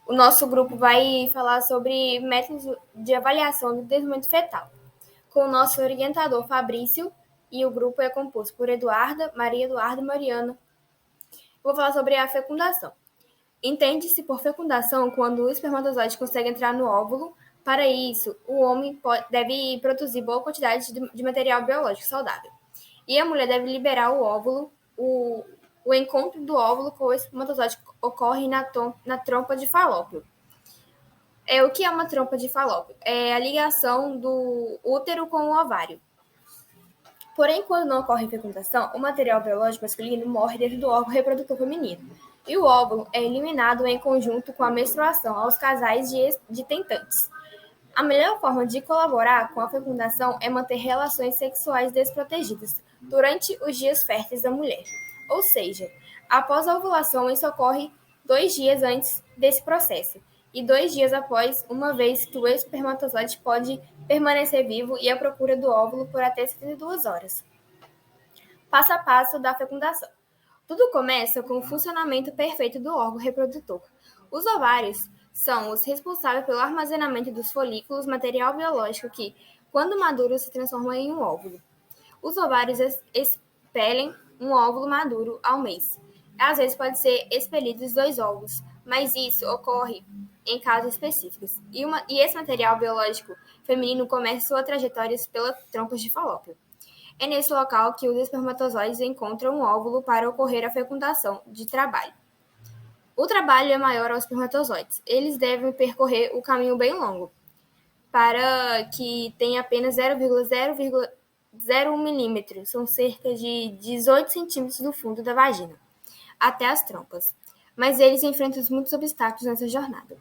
O nosso grupo vai falar sobre métodos de avaliação do desenvolvimento fetal, com o nosso orientador Fabrício, e o grupo é composto por Eduarda, Maria Eduarda e Mariana. Vou falar sobre a fecundação. Entende-se por fecundação quando o espermatozoide consegue entrar no óvulo. Para isso, o homem deve produzir boa quantidade de material biológico saudável. E a mulher deve liberar o óvulo. O encontro do óvulo com o espermatozoide ocorre na trompa de falópio. O que é uma trompa de falópio? É a ligação do útero com o ovário. Porém, quando não ocorre fecundação, o material biológico masculino morre dentro do órgão reprodutor feminino, e o óvulo é eliminado em conjunto com a menstruação aos casais de tentantes. A melhor forma de colaborar com a fecundação é manter relações sexuais desprotegidas durante os dias férteis da mulher. Ou seja, após a ovulação, isso ocorre 2 dias antes desse processo e 2 dias após, uma vez que o espermatozoide pode permanecer vivo e à procura do óvulo por até 72 horas. Passo a passo da fecundação. Tudo começa com o funcionamento perfeito do órgão reprodutor. Os ovários são os responsáveis pelo armazenamento dos folículos, material biológico que, quando maduro, se transforma em um óvulo. Os ovários expelem um óvulo maduro ao mês. Às vezes pode ser expelidos 2 óvulos, mas isso ocorre em casos específicos. E esse material biológico feminino começa sua trajetória pelas trompas de falópio. É nesse local que os espermatozoides encontram um óvulo para ocorrer a fecundação de trabalho. O trabalho é maior aos espermatozoides. Eles devem percorrer o caminho bem longo, para que tenha apenas 0,01 milímetros, são cerca de 18 centímetros do fundo da vagina, até as trompas. Mas eles enfrentam muitos obstáculos nessa jornada.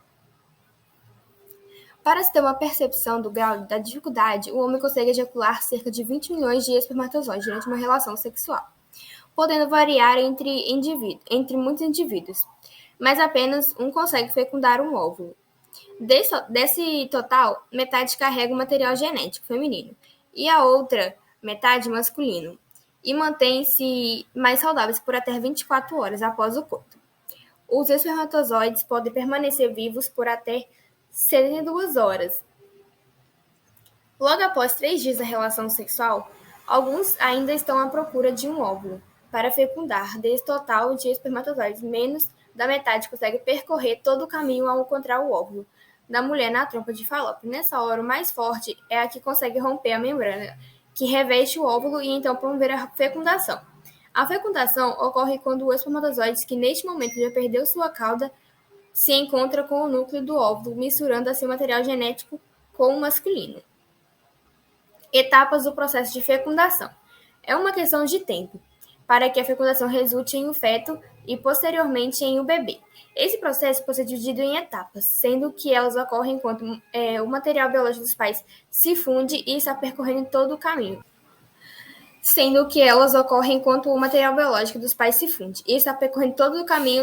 Para se ter uma percepção do grau da dificuldade, o homem consegue ejacular cerca de 20 milhões de espermatozoides durante uma relação sexual, podendo variar entre muitos indivíduos, mas apenas um consegue fecundar um óvulo. Desse total, metade carrega o material genético feminino e a outra metade masculino, e mantém-se mais saudáveis por até 24 horas após o coito. Os espermatozoides podem permanecer vivos por até 72 horas. Logo após 3 dias da relação sexual, alguns ainda estão à procura de um óvulo para fecundar. Desse total de espermatozoides, menos da metade consegue percorrer todo o caminho ao encontrar o óvulo da mulher na trompa de falópio. Nessa hora, o mais forte é a que consegue romper a membrana que reveste o óvulo e então promover a fecundação. A fecundação ocorre quando o espermatozoide, que neste momento já perdeu sua cauda, se encontra com o núcleo do óvulo, misturando assim o material genético com o masculino. Etapas do processo de fecundação. É uma questão de tempo para que a fecundação resulte em um feto e, posteriormente, em um bebê. Esse processo pode ser dividido em etapas, sendo que elas ocorrem enquanto o material biológico dos pais se funde e está percorrendo todo o caminho.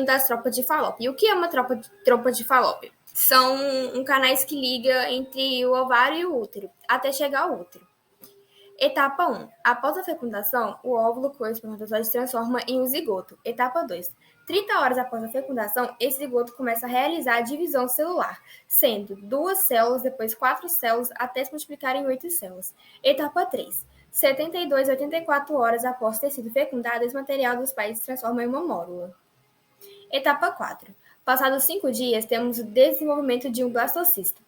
Das trompas de falópio. E o que é uma trompa de falópio? São canais que ligam entre o ovário e o útero, até chegar ao útero. Etapa 1. Após a fecundação, o óvulo com o espermatozoide se transforma em um zigoto. Etapa 2. 30 horas após a fecundação, esse zigoto começa a realizar a divisão celular, sendo 2 células, depois 4 células, até se multiplicar em 8 células. Etapa 3. 72 a 84 horas após ter sido fecundado, esse material dos pais se transforma em uma mórula. Etapa 4. Passados 5 dias, temos o desenvolvimento de um blastocisto.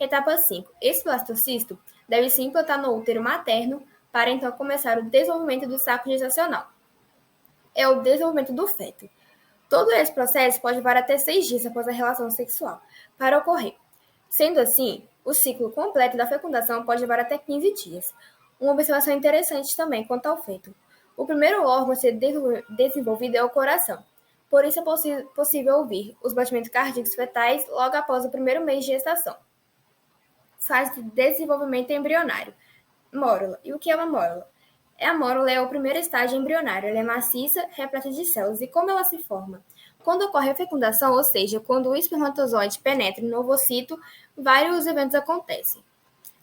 Etapa 5. Esse blastocisto deve se implantar no útero materno para então começar o desenvolvimento do saco gestacional. É o desenvolvimento do feto. Todo esse processo pode levar até 6 dias após a relação sexual para ocorrer. Sendo assim, o ciclo completo da fecundação pode levar até 15 dias. Uma observação interessante também quanto ao feto. O primeiro órgão a ser desenvolvido é o coração. Por isso é possível ouvir os batimentos cardíacos fetais logo após o primeiro mês de gestação. Fase de desenvolvimento embrionário. Mórula. E o que é uma mórula? A mórula é o primeiro estágio embrionário. Ela é maciça, repleta de células. E como ela se forma? Quando ocorre a fecundação, ou seja, quando o espermatozoide penetra no ovocito, vários eventos acontecem.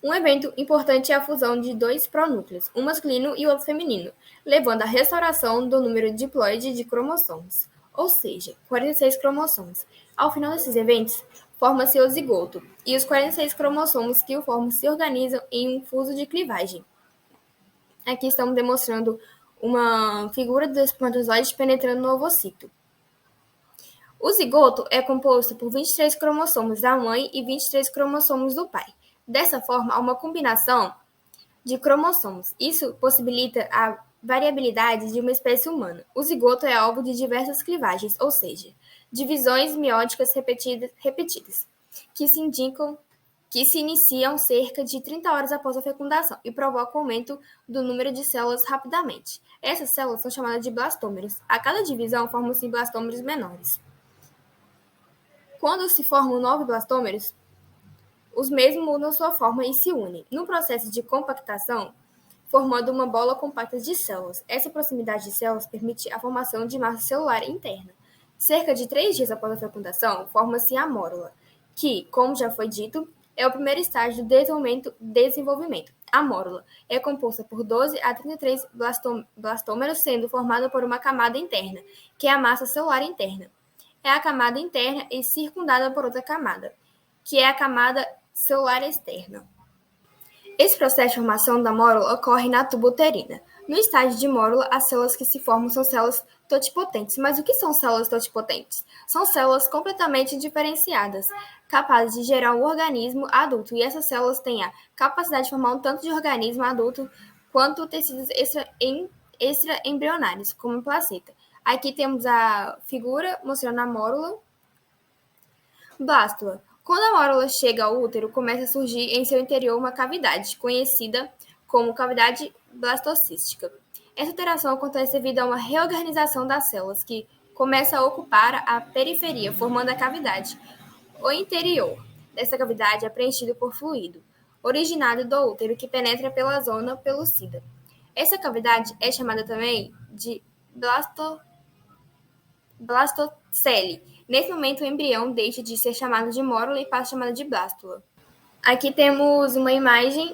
Um evento importante é a fusão de 2 pronúcleos, um masculino e o outro feminino, levando à restauração do número diploide de cromossomos. ou seja, 46 cromossomos. Ao final desses eventos, forma-se o zigoto, e os 46 cromossomos que o formam se organizam em um fuso de clivagem. Aqui estamos demonstrando uma figura do espermatozoide penetrando no ovocito. O zigoto é composto por 23 cromossomos da mãe e 23 cromossomos do pai. Dessa forma, há uma combinação de cromossomos. Isso possibilita a variabilidade de uma espécie humana. O zigoto é alvo de diversas clivagens, ou seja, divisões meióticas repetidas, que se iniciam cerca de 30 horas após a fecundação e provocam o aumento do número de células rapidamente. Essas células são chamadas de blastômeros. A cada divisão formam-se blastômeros menores. Quando se formam novos blastômeros, os mesmos mudam sua forma e se unem, no processo de compactação, formando uma bola compacta de células. Essa proximidade de células permite a formação de massa celular interna. Cerca de 3 dias após a fecundação, forma-se a mórula, que, como já foi dito, é o primeiro estágio do desenvolvimento. A mórula é composta por 12 a 33 blastômeros, sendo formada por uma camada interna, que é a massa celular interna. É a camada interna e circundada por outra camada, que é a camada celular externa. Esse processo de formação da mórula ocorre na tuba uterina. No estágio de mórula, as células que se formam são células totipotentes. Mas o que são células totipotentes? São células completamente diferenciadas, capazes de gerar um organismo adulto. E essas células têm a capacidade de formar um tanto de organismo adulto quanto tecidos extraembrionários, como a placenta. Aqui temos a figura mostrando a mórula. Blástula. Quando a mórula chega ao útero, começa a surgir em seu interior uma cavidade, conhecida como cavidade blastocística. Essa alteração acontece devido a uma reorganização das células, que começa a ocupar a periferia, formando a cavidade. O interior dessa cavidade é preenchido por fluido, originado do útero, que penetra pela zona pelúcida. Essa cavidade é chamada também de blastocele. Nesse momento, o embrião deixa de ser chamado de mórula e passa a ser chamado de blástula. Aqui temos uma imagem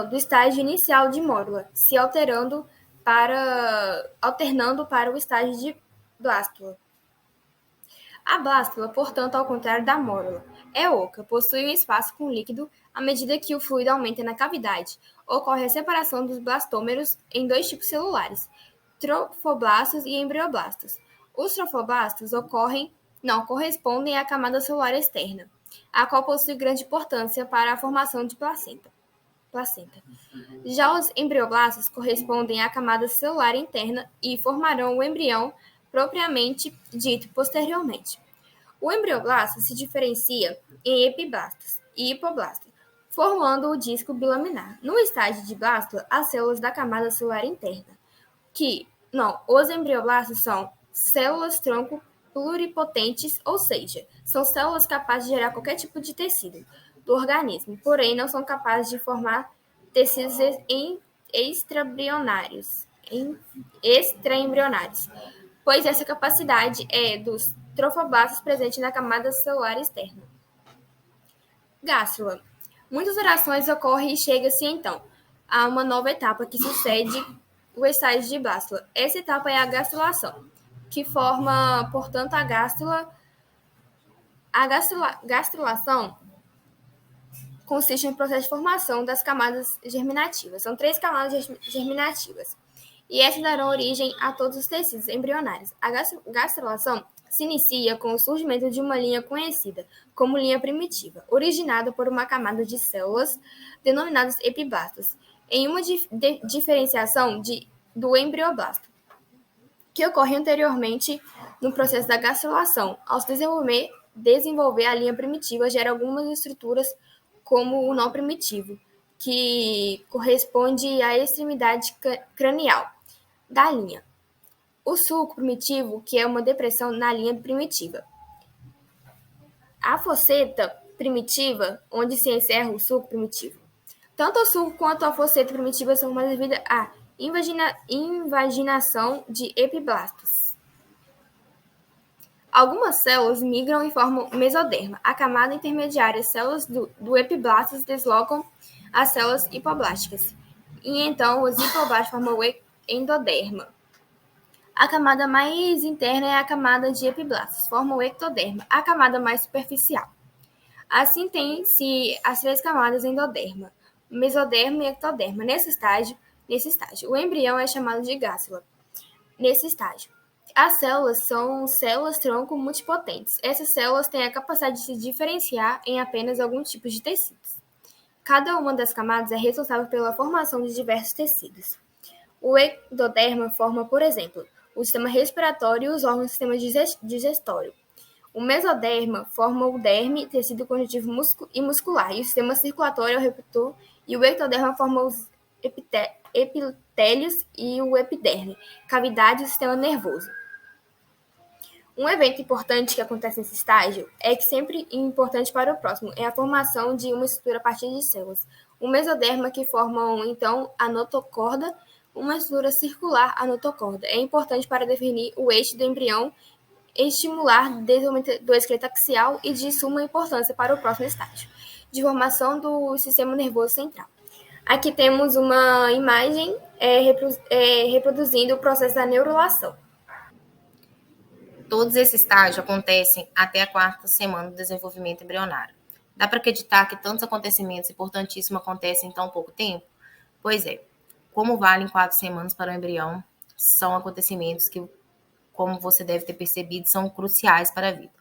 do estágio inicial de mórula, se alternando para o estágio de blástula. A blástula, portanto, ao contrário da mórula, é oca, possui um espaço com líquido. À medida que o fluido aumenta na cavidade, ocorre a separação dos blastômeros em dois tipos celulares, trofoblastos e embrioblastos. Os trofoblastos correspondem à camada celular externa, a qual possui grande importância para a formação de placenta. Já os embrioblastos correspondem à camada celular interna e formarão o embrião propriamente dito posteriormente. O embrioblasto se diferencia em epiblastos e hipoblastos, formando o disco bilaminar. No estágio de blástula, as células da camada celular interna, os embrioblastos são células-tronco pluripotentes, ou seja, são células capazes de gerar qualquer tipo de tecido do organismo, porém não são capazes de formar tecidos extraembrionários, pois essa capacidade é dos trofoblastos presentes na camada celular externa. Gástrula. Muitas orações ocorrem e chega-se, então, a uma nova etapa que sucede o estágio de blástula. Essa etapa é a gastrulação, que forma, portanto, a gástrula. A gastrulação consiste no processo de formação das camadas germinativas. São 3 camadas germinativas, e essas darão origem a todos os tecidos embrionários. A gastrulação se inicia com o surgimento de uma linha conhecida como linha primitiva, originada por uma camada de células denominadas epiblastos, em uma diferenciação do embrioblasto, que ocorre anteriormente no processo da gastrulação. Ao se desenvolver a linha primitiva, gera algumas estruturas como o nó primitivo, que corresponde à extremidade cranial da linha. O sulco primitivo, que é uma depressão na linha primitiva. A fosseta primitiva, onde se encerra o sulco primitivo. Tanto o sulco quanto a fosseta primitiva são formadas devido à invaginação de epiblastos. Algumas células migram e formam mesoderma. A camada intermediária, as células do epiblastos deslocam as células hipoblásticas. E então os hipoblásticos formam o endoderma. A camada mais interna é a camada de epiblastos, forma o ectoderma, a camada mais superficial. Assim tem-se as três camadas endoderma, mesoderma e ectoderma. Nesse estágio, o embrião é chamado de gástula. Nesse estágio, as células são células-tronco multipotentes. Essas células têm a capacidade de se diferenciar em apenas alguns tipos de tecidos. Cada uma das camadas é responsável pela formação de diversos tecidos. O ectoderma forma, por exemplo, o sistema respiratório e os órgãos do sistema digestório. O mesoderma forma o derme, tecido conjuntivo e muscular, e o sistema circulatório é o reprodutor, e o ectoderma forma os epitélios e o epiderme, cavidade do sistema nervoso. Um evento importante que acontece nesse estágio é que sempre importante para o próximo é a formação de uma estrutura a partir de células. O mesoderma que formam então a notocorda, uma estrutura circular a notocorda. É importante para definir o eixo do embrião, estimular o desenvolvimento do esqueleto axial e de suma importância para o próximo estágio, de formação do sistema nervoso central. Aqui temos uma imagem reproduzindo o processo da neurulação. Todos esses estágios acontecem até a quarta semana do desenvolvimento embrionário. Dá para acreditar que tantos acontecimentos importantíssimos acontecem em tão pouco tempo? Pois é, como valem 4 semanas para o embrião, são acontecimentos que, como você deve ter percebido, são cruciais para a vida.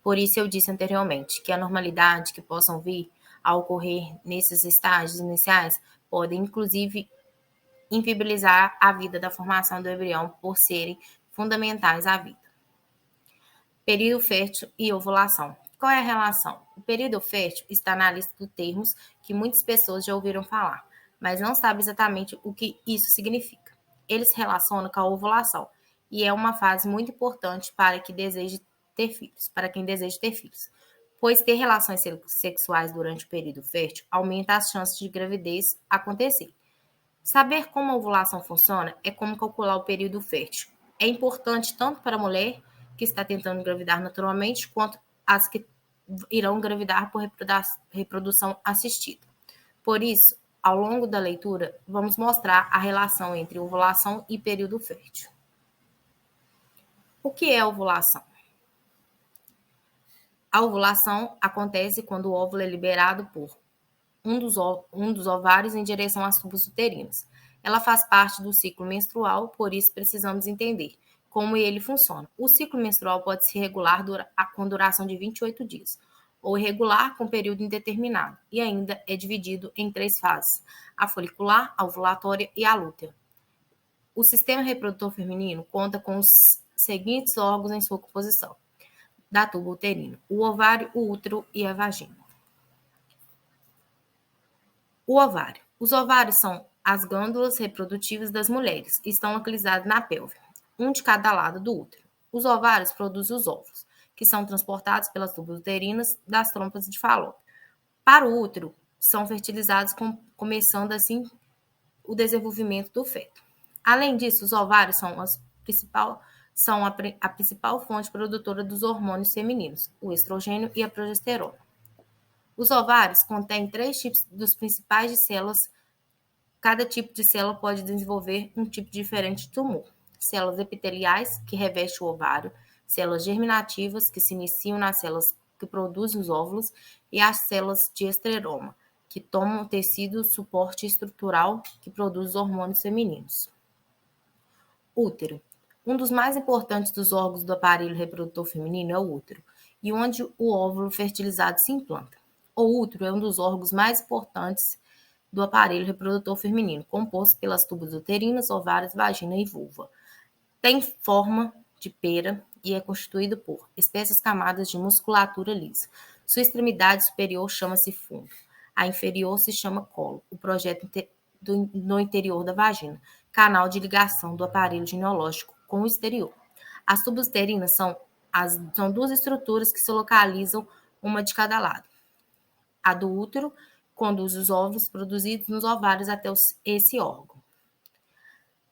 Por isso eu disse anteriormente que a normalidade que possam vir a ocorrer nesses estágios iniciais podem, inclusive, inviabilizar a vida da formação do embrião por serem fundamentais à vida. Período fértil e ovulação. Qual é a relação? O período fértil está na lista de termos que muitas pessoas já ouviram falar, mas não sabem exatamente o que isso significa. Ele se relaciona com a ovulação e é uma fase muito importante para quem deseja ter filhos, pois ter relações sexuais durante o período fértil aumenta as chances de gravidez acontecer. Saber como a ovulação funciona é como calcular o período fértil. É importante tanto para a mulher que está tentando engravidar naturalmente, quanto as que irão engravidar por reprodução assistida. Por isso, ao longo da leitura, vamos mostrar a relação entre ovulação e período fértil. O que é ovulação? A ovulação acontece quando o óvulo é liberado por um dos ovários em direção às tubas uterinas. Ela faz parte do ciclo menstrual, por isso precisamos entender como ele funciona. O ciclo menstrual pode ser regular com duração de 28 dias, ou irregular com período indeterminado, e ainda é dividido em 3 fases: a folicular, a ovulatória e a lútea. O sistema reprodutor feminino conta com os seguintes órgãos em sua composição da tuba uterina: o ovário, o útero e a vagina. O ovário. Os ovários são as glândulas reprodutivas das mulheres e estão localizados na pelve, um de cada lado do útero. Os ovários produzem os óvulos, que são transportados pelas tubas uterinas das trompas de Falópio para o útero, são fertilizados, começando assim o desenvolvimento do feto. Além disso, os ovários são a principal fonte produtora dos hormônios femininos, o estrogênio e a progesterona. Os ovários contêm 3 tipos dos principais de células. Cada tipo de célula pode desenvolver um tipo diferente de tumor. Células epiteliais, que revestem o ovário, células germinativas, que se iniciam nas células que produzem os óvulos, e as células de escleroma, que tomam o tecido suporte estrutural que produz os hormônios femininos. Útero. Um dos mais importantes dos órgãos do aparelho reprodutor feminino é o útero, e onde o óvulo fertilizado se implanta. O útero é um dos órgãos mais importantes do aparelho reprodutor feminino, composto pelas tubas uterinas, ovários, vagina e vulva. Tem forma de pera e é constituído por espessas camadas de musculatura lisa. Sua extremidade superior chama-se fundo. A inferior se chama colo, o projeto no interior da vagina, canal de ligação do aparelho ginecológico com o exterior. As tubas uterinas são 2 estruturas que se localizam uma de cada lado. A do útero conduz os óvulos produzidos nos ovários até esse órgão.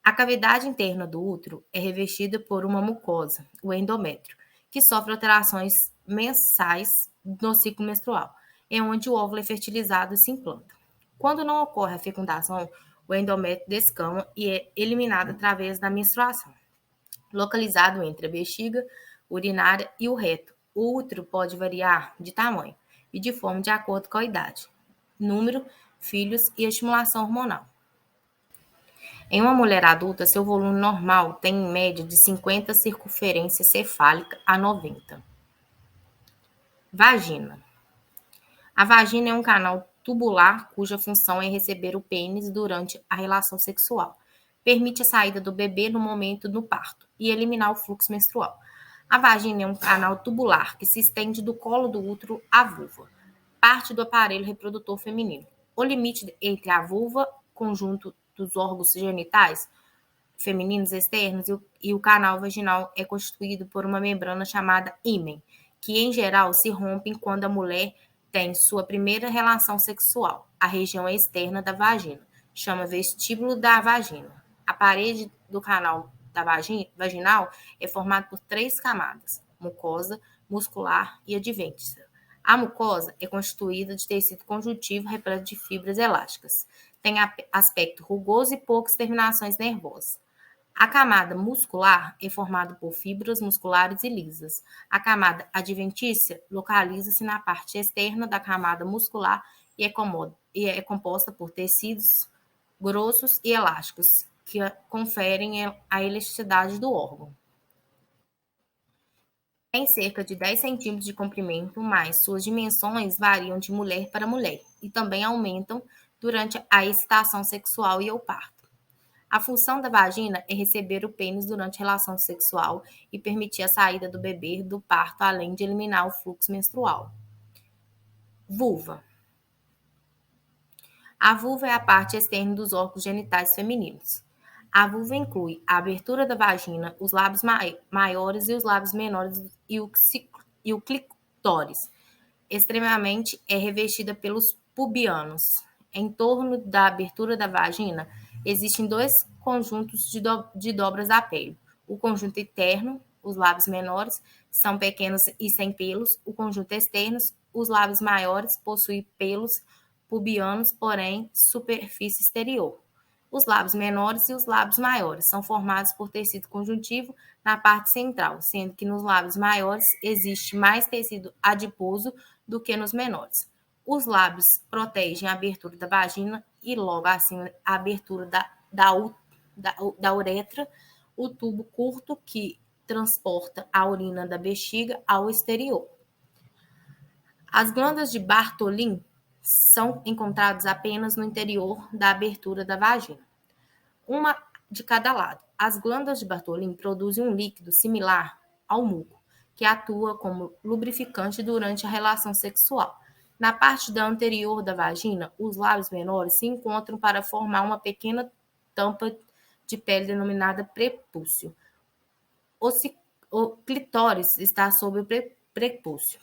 A cavidade interna do útero é revestida por uma mucosa, o endométrio, que sofre alterações mensais no ciclo menstrual, é onde o óvulo é fertilizado e se implanta. Quando não ocorre a fecundação, o endométrio descama e é eliminado através da menstruação. localizado entre a bexiga urinária e o reto. O útero pode variar de tamanho e de forma de acordo com a idade, número, filhos e a estimulação hormonal. Em uma mulher adulta, seu volume normal tem em média de 50 circunferência cefálica a 90. Vagina. A vagina é um canal tubular cuja função é receber o pênis durante a relação sexual. Permite a saída do bebê no momento do parto e eliminar o fluxo menstrual. A vagina é um canal tubular que se estende do colo do útero à vulva, parte do aparelho reprodutor feminino. O limite entre a vulva, conjunto dos órgãos genitais femininos externos, e o canal vaginal é constituído por uma membrana chamada ímen, que em geral se rompem quando a mulher tem sua primeira relação sexual. A região externa da vagina chama vestíbulo da vagina. A parede do canal da vaginal é formada por 3 camadas: mucosa, muscular e advêntica. A mucosa é constituída de tecido conjuntivo repleto de fibras elásticas. Tem aspecto rugoso e poucas terminações nervosas. A camada muscular é formada por fibras musculares e lisas. A camada adventícia localiza-se na parte externa da camada muscular e é composta por tecidos grossos e elásticos, que conferem a elasticidade do órgão. Tem cerca de 10 centímetros de comprimento, mas suas dimensões variam de mulher para mulher e também aumentam durante a excitação sexual e o parto. A função da vagina é receber o pênis durante a relação sexual e permitir a saída do bebê do parto, além de eliminar o fluxo menstrual. Vulva. A vulva é a parte externa dos órgãos genitais femininos. A vulva inclui a abertura da vagina, os lábios maiores e os lábios menores e o clitóris. Extremamente é revestida pelos pubianos. Em torno da abertura da vagina existem 2 conjuntos de dobras da pele. O conjunto interno, os lábios menores, são pequenos e sem pelos. O conjunto externo, os lábios maiores, possuem pelos pubianos, porém superfície exterior. Os lábios menores e os lábios maiores são formados por tecido conjuntivo na parte central, sendo que nos lábios maiores existe mais tecido adiposo do que nos menores. Os lábios protegem a abertura da vagina e logo acima a abertura da uretra, o tubo curto que transporta a urina da bexiga ao exterior. As glândulas de Bartholin são encontradas apenas no interior da abertura da vagina, uma de cada lado. As glândulas de Bartholin produzem um líquido similar ao muco, que atua como lubrificante durante a relação sexual. Na parte anterior da vagina, os lábios menores se encontram para formar uma pequena tampa de pele denominada prepúcio. O clitóris está sobre o prepúcio.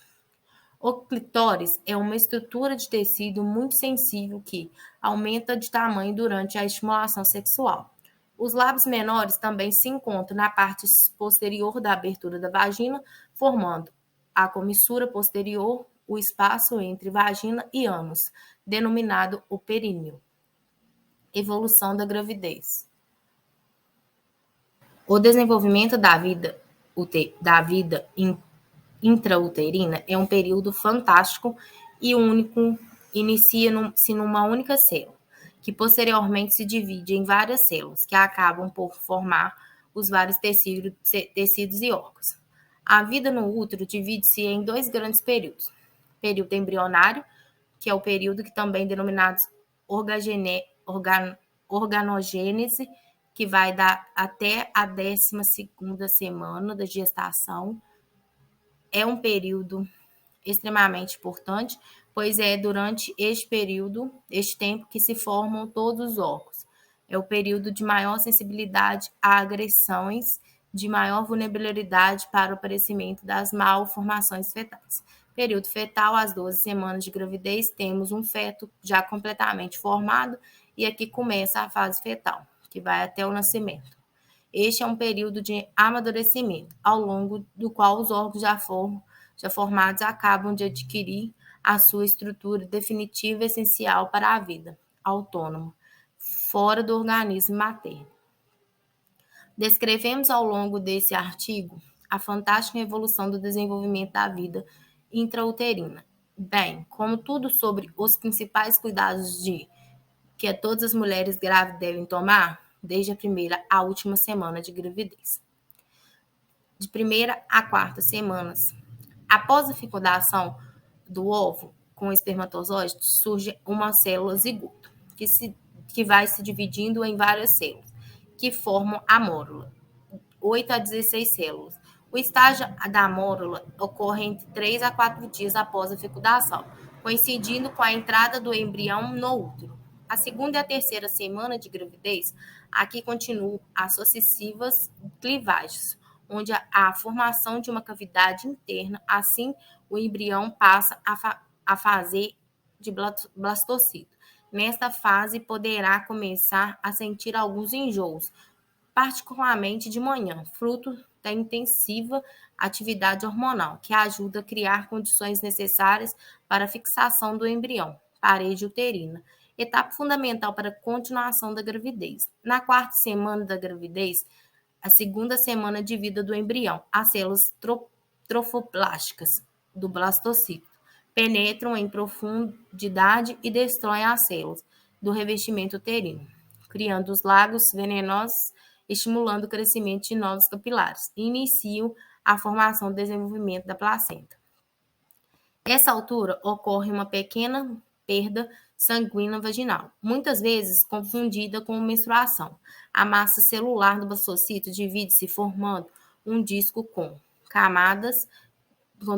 O clitóris é uma estrutura de tecido muito sensível que aumenta de tamanho durante a estimulação sexual. Os lábios menores também se encontram na parte posterior da abertura da vagina, formando a comissura posterior, o espaço entre vagina e ânus, denominado o períneo. Evolução da gravidez. O desenvolvimento da vida intrauterina é um período fantástico e único, inicia-se numa única célula, que posteriormente se divide em várias células, que acabam por formar os vários tecidos e órgãos. A vida no útero divide-se em 2 grandes períodos. Período embrionário, que é o período que também é denominado organogênese, que vai dar até a 12ª semana da gestação. É um período extremamente importante, pois é durante este tempo, que se formam todos os órgãos. É o período de maior sensibilidade a agressões, de maior vulnerabilidade para o aparecimento das malformações fetais. Período fetal, às 12 semanas de gravidez, temos um feto já completamente formado e aqui começa a fase fetal, que vai até o nascimento. Este é um período de amadurecimento, ao longo do qual os órgãos já formados acabam de adquirir a sua estrutura definitiva essencial para a vida autônoma, fora do organismo materno. Descrevemos ao longo desse artigo a fantástica evolução do desenvolvimento da vida intrauterina, bem como tudo sobre os principais cuidados que todas as mulheres grávidas devem tomar, desde a primeira à última semana de gravidez. De primeira a quarta semanas. Após a fecundação do ovo com o espermatozoide, surge uma célula zigoto, que vai se dividindo em várias células, que formam a mórula, 8 a 16 células. O estágio da mórula ocorre entre 3 a 4 dias após a fecundação, coincidindo com a entrada do embrião no útero. A segunda e a terceira semana de gravidez, aqui continuam as sucessivas clivagens, onde há a formação de uma cavidade interna, assim o embrião passa a fase de blastocito. Nesta fase, poderá começar a sentir alguns enjoos, particularmente de manhã, fruto da intensiva atividade hormonal, que ajuda a criar condições necessárias para a fixação do embrião, parede uterina, etapa fundamental para a continuação da gravidez. Na quarta semana da gravidez, a segunda semana de vida do embrião, as células trofoplásticas do blastocito penetram em profundidade e destroem as células do revestimento uterino, criando os lagos venenosos, estimulando o crescimento de novos capilares e iniciam a formação e desenvolvimento da placenta. Nessa altura, ocorre uma pequena perda sanguínea vaginal, muitas vezes confundida com menstruação. A massa celular do blastocito divide-se formando um disco com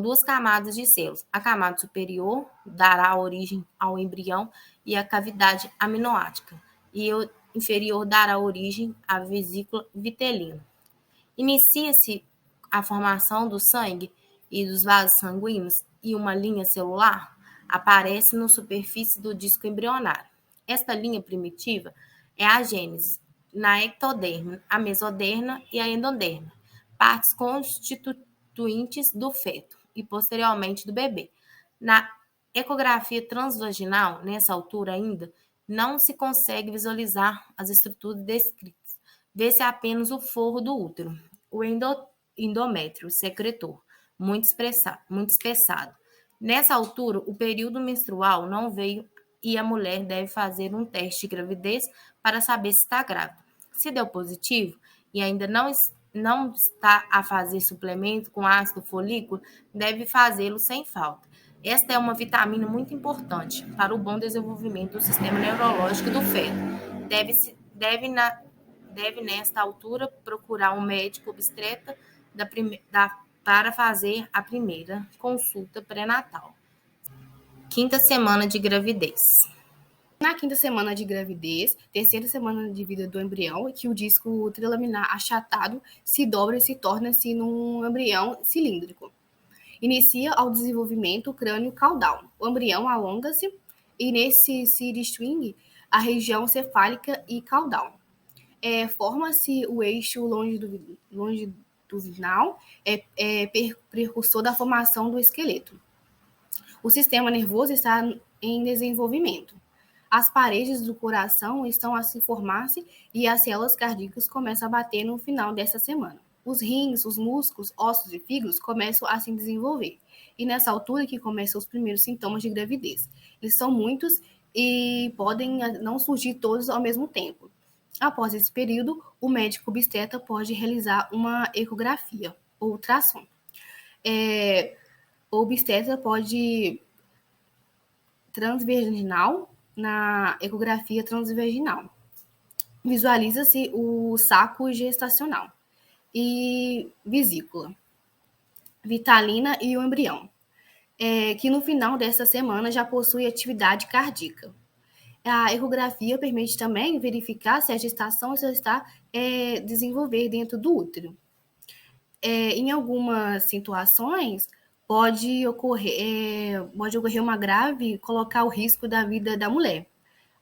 duas camadas de células. A camada superior dará origem ao embrião e à cavidade amniótica, e o inferior dará origem à vesícula vitelina. Inicia-se a formação do sangue e dos vasos sanguíneos e uma linha celular aparece na superfície do disco embrionário. Esta linha primitiva é a gênese, na ectoderma, a mesoderma e a endoderma, partes constituintes do feto e posteriormente do bebê. Na ecografia transvaginal, nessa altura ainda, não se consegue visualizar as estruturas descritas. Vê-se apenas o forro do útero, o endométrio secretor, muito espessado. Nessa altura, o período menstrual não veio e a mulher deve fazer um teste de gravidez para saber se está grávida. Se deu positivo e ainda não está a fazer suplemento com ácido folículo, deve fazê-lo sem falta. Esta é uma vitamina muito importante para o bom desenvolvimento do sistema neurológico do feto. Deve nesta altura, procurar um médico obstetra para fazer a primeira consulta pré-natal. Quinta semana de gravidez. Na quinta semana de gravidez, terceira semana de vida do embrião, que o disco trilaminar achatado se dobra e se torna-se num embrião cilíndrico. Inicia ao desenvolvimento crânio-caudal. O embrião alonga-se e nesse seed-string a região cefálica e caudal. Forma-se o eixo longitudinal, precursor da formação do esqueleto. O sistema nervoso está em desenvolvimento. As paredes do coração estão a se formar-se e as células cardíacas começam a bater no final dessa semana. Os rins, os músculos, ossos e fígados começam a se desenvolver. E nessa altura que começam os primeiros sintomas de gravidez. Eles são muitos e podem não surgir todos ao mesmo tempo. Após esse período, o médico obstetra pode realizar uma ecografia ou ultrassom. O obstetra pode transvaginal na ecografia transvaginal. Visualiza-se o saco gestacional e vesícula, vitalina e o embrião, que no final dessa semana já possui atividade cardíaca. A ecografia permite também verificar se a gestação já está desenvolver dentro do útero. Em algumas situações, pode ocorrer uma grave, colocar o risco da vida da mulher.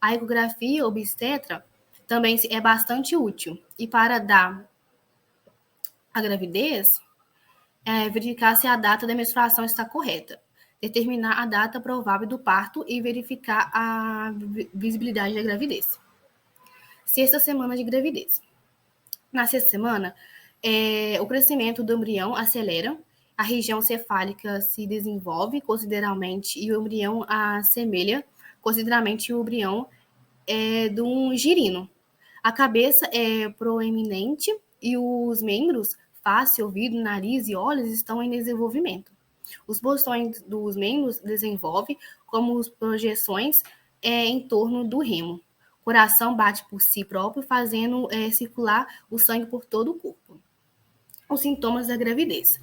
A ecografia obstetra também é bastante útil. E para dar a gravidez, verificar se a data da menstruação está correta, determinar a data provável do parto e verificar a visibilidade da gravidez. Sexta semana de gravidez. Na sexta semana, o crescimento do embrião acelera, a região cefálica se desenvolve consideravelmente e o embrião assemelha consideravelmente o embrião de um girino. A cabeça é proeminente e os membros, face, ouvido, nariz e olhos estão em desenvolvimento. Os bolsões dos membros desenvolvem como as projeções em torno do remo. O coração bate por si próprio, fazendo circular o sangue por todo o corpo. Os sintomas da gravidez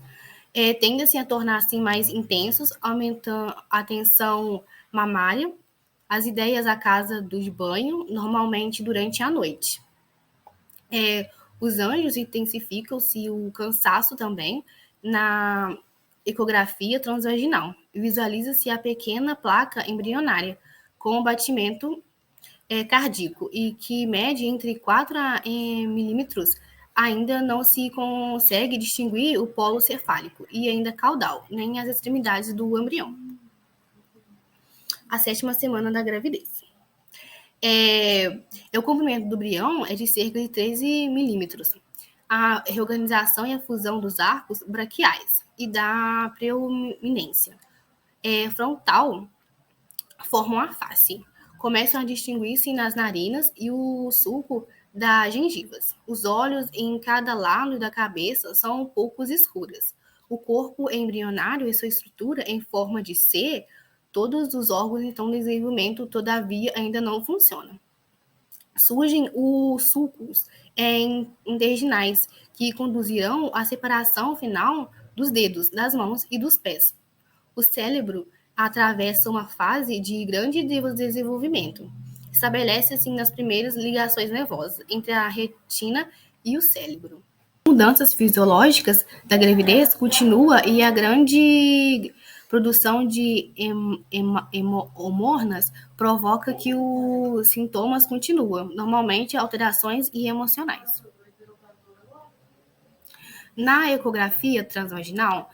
tendem-se a tornar assim mais intensos, aumentando a tensão mamária, as ideias à casa do banho, normalmente durante a noite. Os anjos intensificam-se o cansaço também na ecografia transvaginal. Visualiza-se a pequena placa embrionária com batimento cardíaco e que mede entre 4 milímetros. Ainda não se consegue distinguir o polo cefálico e ainda caudal, nem as extremidades do embrião. A 7ª semana da gravidez. O comprimento do embrião é de cerca de 13 milímetros. A reorganização e a fusão dos arcos braquiais e da preeminência frontal formam a face. Começam a distinguir-se nas narinas e o sulco das gengivas. Os olhos em cada lado da cabeça são um pouco escuras. O corpo embrionário e sua estrutura em forma de C, todos os órgãos estão em desenvolvimento, todavia ainda não funcionam. Surgem os sulcos intestinais que conduzirão à separação final dos dedos, das mãos e dos pés. O cérebro atravessa uma fase de grande desenvolvimento. Estabelece assim as primeiras ligações nervosas entre a retina e o cérebro. Mudanças fisiológicas da gravidez continua e a grande produção de hormonas provoca que os sintomas continuam, normalmente alterações emocionais. Na ecografia transvaginal,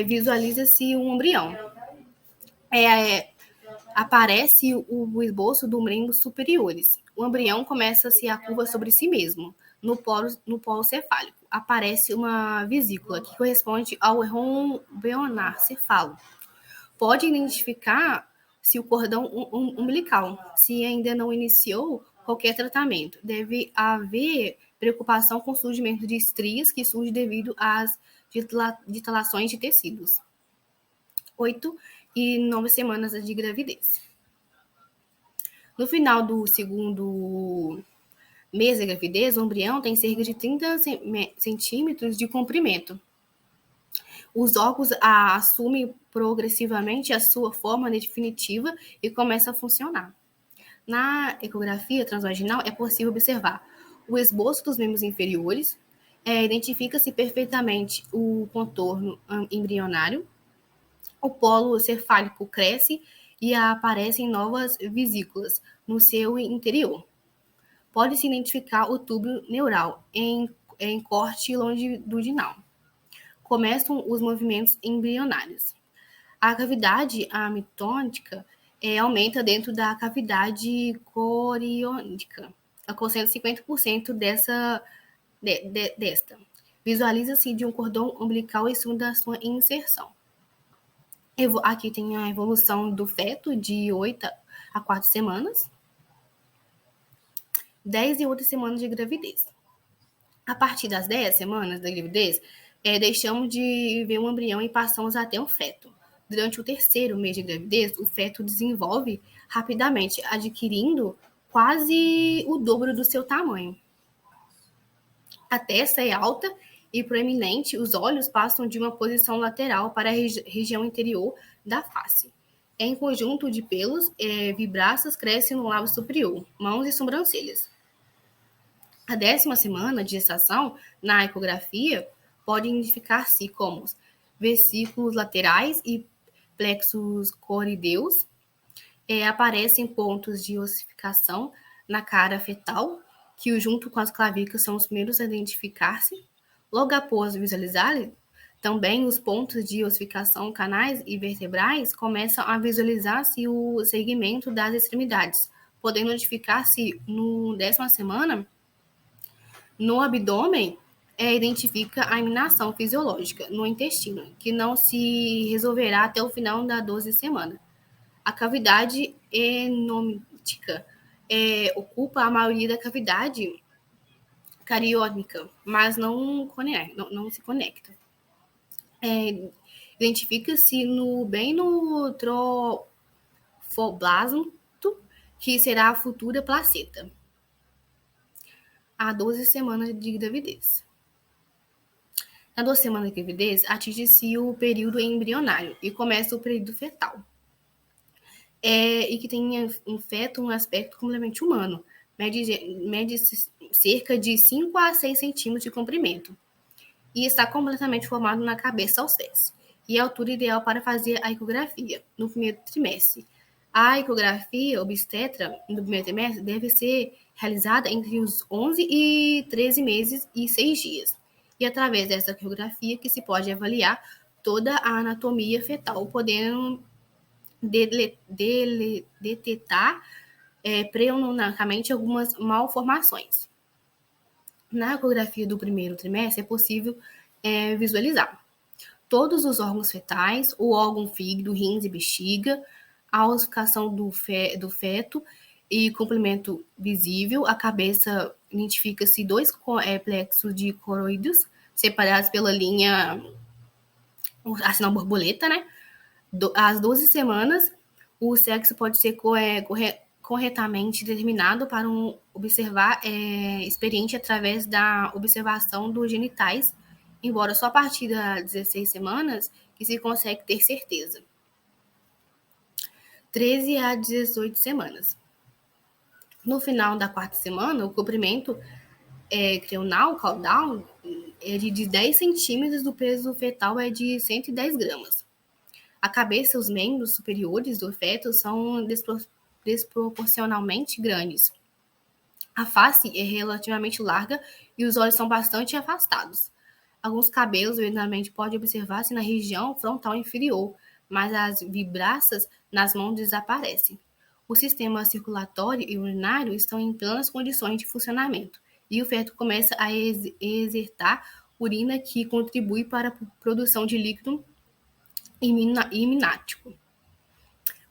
visualiza-se um embrião. Aparece o esboço dos membros superiores. O embrião começa-se a curva sobre si mesmo. No polo cefálico, aparece uma vesícula que corresponde ao embrionar-cefalo. Pode identificar-se o cordão umbilical, se ainda não iniciou qualquer tratamento. Deve haver preocupação com o surgimento de estrias que surge devido às dilatações de tecidos. 8 e 9 semanas de gravidez. No final do segundo mês de gravidez, o embrião tem cerca de 30 centímetros de comprimento. Os órgãos assumem progressivamente a sua forma definitiva e começam a funcionar. Na ecografia transvaginal é possível observar o esboço dos membros inferiores, identifica-se perfeitamente o contorno embrionário, o polo cefálico cresce e aparecem novas vesículas no seu interior. Pode-se identificar o tubo neural em corte longitudinal. Começam os movimentos embrionários. A cavidade mitocôndrica aumenta dentro da cavidade coriônica, alcançando 50% desta. Visualiza-se de um cordão umbilical em cima da sua inserção. Aqui tem a evolução do feto de 8 a 4 semanas, 10 e 8 semanas de gravidez. A partir das 10 semanas da gravidez, deixamos de ver um embrião e passamos até um feto. Durante o 3º mês de gravidez, o feto desenvolve rapidamente, adquirindo quase o dobro do seu tamanho. A testa é alta e proeminente, os olhos passam de uma posição lateral para a região interior da face. Em conjunto de pelos vibráceos crescem no lábio superior, mãos e sobrancelhas. A 10ª semana de gestação, na ecografia, pode identificar-se como vesículos laterais e plexos corideus. Aparecem pontos de ossificação na cara fetal, que junto com as clavículas são os primeiros a identificar-se. Logo após visualizar, também os pontos de ossificação canais e vertebrais começam a visualizar-se o segmento das extremidades, podendo identificar-se no 10ª semana No abdômen, identifica a eliminação fisiológica no intestino, que não se resolverá até o final da 12 semana. A cavidade endométrica ocupa a maioria da cavidade cariónica, mas não se conecta. Identifica-se bem no trofoblasto, que será a futura placenta, há 12 semanas de gravidez. Na 12 semanas de gravidez, atinge-se o período embrionário e começa o período fetal. E que tem um feto um aspecto completamente humano, mede cerca de 5 a 6 centímetros de comprimento e está completamente formado na cabeça aos pés. E é a altura ideal para fazer a ecografia no primeiro trimestre. A ecografia obstetra no primeiro trimestre deve ser realizada entre os 11 e 13 meses e 6 dias. E através dessa ecografia que se pode avaliar toda a anatomia fetal, podendo detectar preonanicamente algumas malformações. Na ecografia do primeiro trimestre é possível visualizar todos os órgãos fetais, o órgão fígado, rins e bexiga, a ossificação do feto e complemento visível. A cabeça identifica-se 2 plexos de coroides separados pela linha, assim, uma borboleta, né? Às 12 semanas, o sexo pode ser corretamente determinado para observar experiente através da observação dos genitais, embora só a partir das 16 semanas que se consegue ter certeza. 13 a 18 semanas. No final da 4ª semana, o comprimento caudal é de 10 centímetros, do peso fetal é de 110 gramas. A cabeça e os membros superiores do feto são desproporcionalmente grandes. A face é relativamente larga e os olhos são bastante afastados. Alguns cabelos eventualmente podem observar-se na região frontal inferior, mas as vibraças nas mãos desaparecem. O sistema circulatório e urinário estão em plenas condições de funcionamento e o feto começa a exertar urina, que contribui para a produção de líquido amniótico.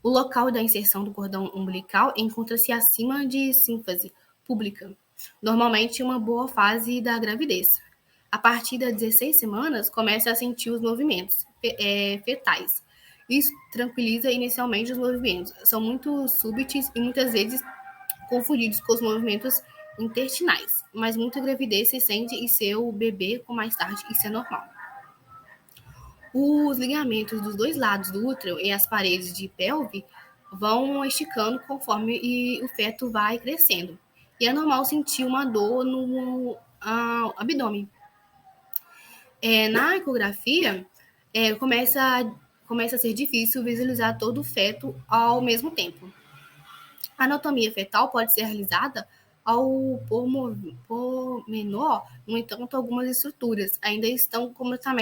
O local da inserção do cordão umbilical encontra-se acima de sínfase pública, normalmente em uma boa fase da gravidez. A partir das 16 semanas, começa a sentir os movimentos fetais. Isso tranquiliza inicialmente os movimentos. São muito súbitos e muitas vezes confundidos com os movimentos intestinais, mas muita gravidez se sente em seu bebê com mais tarde, isso é normal. Os ligamentos dos 2 lados do útero e as paredes de pelve vão esticando conforme o feto vai crescendo. E é normal sentir uma dor no abdômen. Na ecografia, começa a ser difícil visualizar todo o feto ao mesmo tempo. A anatomia fetal pode ser realizada ao pormenor, no entanto, algumas estruturas ainda estão completamente